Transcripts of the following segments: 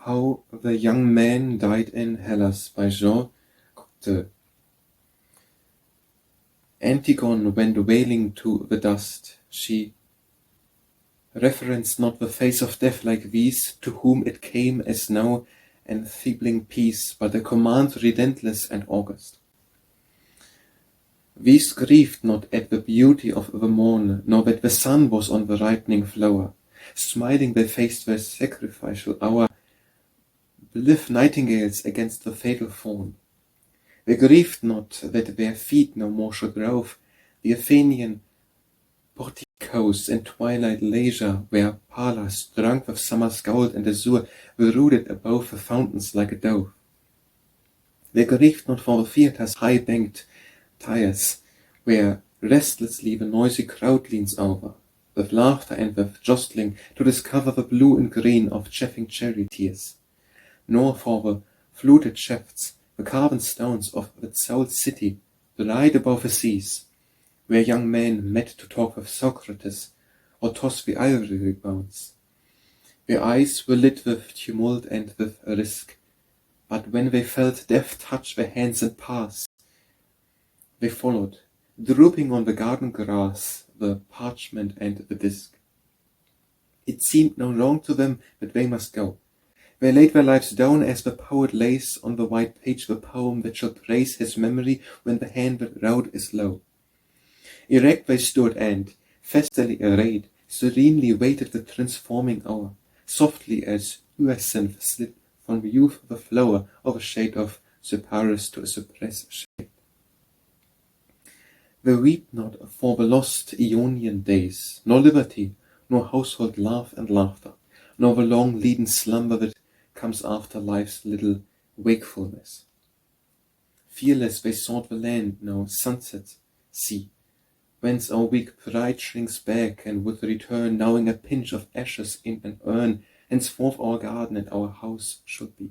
How the Young Man Died in Hellas by Jean Cocteau. Antigone went wailing to the dust. She reverenced not the face of death like these, to whom it came as now enfeebling peace, but a command relentless and august. These grieved not at the beauty of the morn, nor that the sun was on the ripening flower. Smiling they faced their sacrificial hour, Blithe nightingales against the fatal thorn. They grieved not that their feet no more should rove the Athenian porticoes and twilight leisure, where Pallas, drunk with summer's gold and azure, brooded above the fountains like a dove. They grieved not for the theatre's high-banked tiers, where restlessly the noisy crowd leans over, with laughter and with jostling, to discover the blue and green of chaffing charioteers, nor for the fluted shafts, the carven stones of the souled city, light above the seas, where young men met to talk with Socrates, or toss the ivory bones. Their eyes were lit with tumult and with risk, but when they felt death touch their hands and pass, they followed, drooping on the garden grass, the parchment and the disk. It seemed no wrong to them that they must go. They laid their lives down as the poet lays on the white page the poem that shall praise his memory when the hand that wrote is low. Erect they stood and, festily arrayed, serenely waited the transforming hour, softly as hyacinth slid from youth the flower of a shade of cyperus to a cypress shade. They weep not for the lost Ionian days, nor liberty, nor household laugh and laughter, nor the long leaden slumber that comes after life's little wakefulness. Fearless they sought the land, no sunset see, whence our weak pride shrinks back, and with return, knowing a pinch of ashes in an urn, henceforth our garden and our house should be.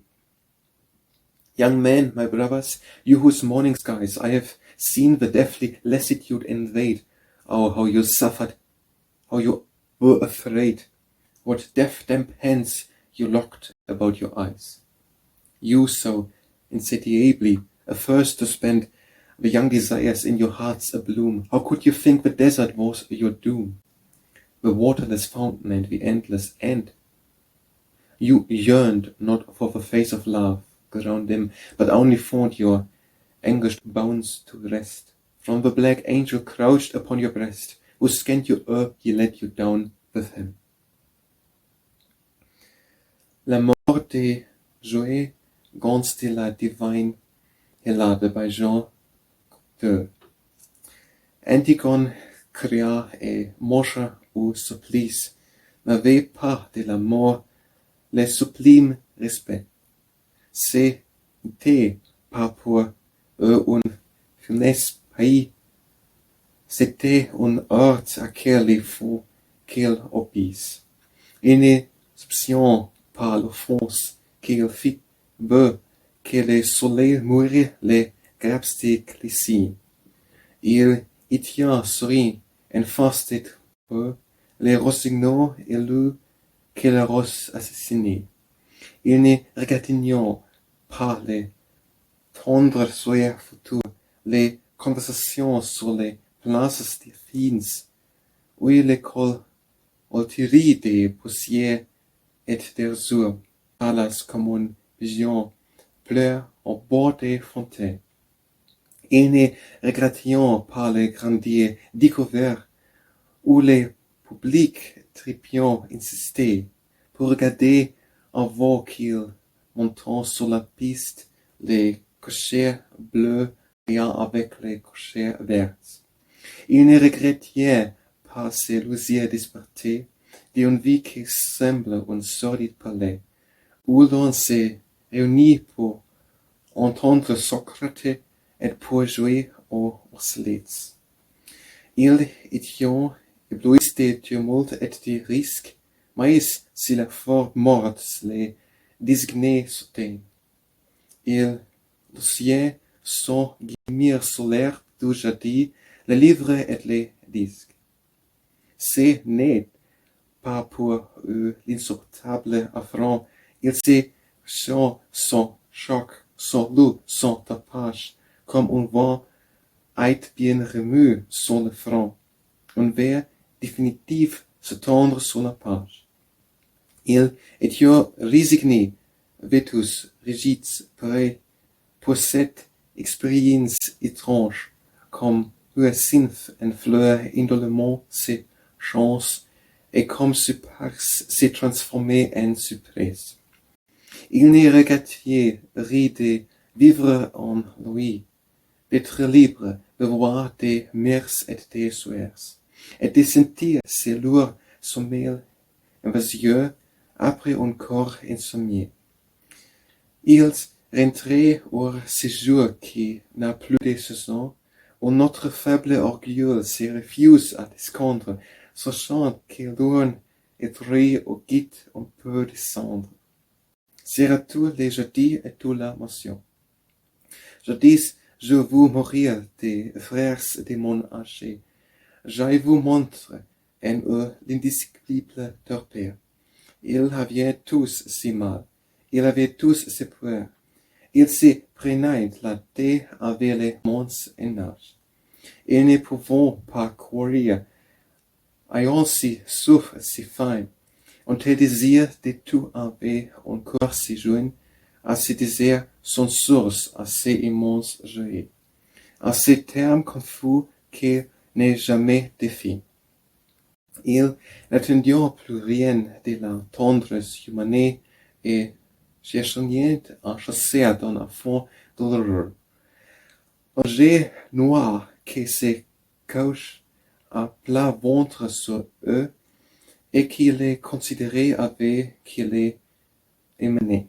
Young men, my brothers, you whose morning skies I have seen the deathly lassitude invade, oh, how you suffered, how you were afraid, what death-damp hands you locked about your eyes. You so insatiably athirst to spend the young desires in your hearts abloom, how could you think the desert was your doom, the waterless fountain and the endless end? You yearned not for the face of love, grown dim, but only thought your anguished bones to rest. From the black angel crouched upon your breast, who scant your herb, ye let you down with him. La mort des jouets gants de la divine Hellade by Jean Cocteau. Antigone cria et morcha au supplice, n'avait pas de la mort le sublime respect. C'était pas pour eux un funeste pays, c'était un hort à quel il faut qu'il obéisse. Une exception par l'offense qu'il fit veut que le soleil mourit les grappes de Clécy. Il y tient souris en face de peu les rossignons élus que le rose assassiné. Il ne regagnant pas les tendres soeurs futurs, les conversations sur les places des fins, où l'école altirie des poussières et d'azure, Pallas comme une vision pleure au bord des fontaines. Il ne regrettant pas les grandiers découverts, où les publics trépignants insistaient, pour regarder en vol qu'ils montant sur la piste les cochers bleus riant avec les cochers verts. Il ne regrettait pas ces loisirs dispartés d'une vie qui semble un sordide palais, où l'on s'est réuni pour entendre Socrate et pour jouer aux oscillettes. Il était ébloui des tumultes et des risques, mais si la forte mort les désignait soudain, il dossier sans guimir solaire du jardin, les livres et les disques. Ce n'est pas pour eux l'insupportable affront, ils se sans choc, sans loup, sans tapage, comme un vent aide bien remue sur le front, un vers définitif se tendre sur la page. Il était résigné, vétus, rigide, prêt pour cette expérience étrange, comme hyacinthe en fleur indolemment se chance et comme Cypars s'est transformé en cyprès. Il ne regrettait rien de vivre en lui, d'être libre, de voir des mers et des soirs, et de sentir ses lourds sommeils invasieux après un corps insomnié. Ils rentraient au séjour qui n'a plus de saison, où notre faible orgueil se refuse à descendre, sachant que l'urne est au guide on peut descendre. Sera tout le jeudi et toute la motion. Jadis, je vous mourir des frères de mon âge. Je vous montre en eux l'indescriptible torpeur. Ils avaient tous si mal. Ils avaient tous ses peurs. Ils se prenaient la tête avec les monstres en âge. Et ne pouvant pas courir, ayant si souffre si faim, on te désire de tout avait encore si jeune, à ce désir son source à ces immenses jeux, à ces termes confus qui n'est jamais défini. Ils n'attendions plus rien de la tendresse humaine et cherchaient à chasser dans un fond douloureux. Un jet noir qui se couche à plat ventre sur eux et qui les considérait avec qui les émanait.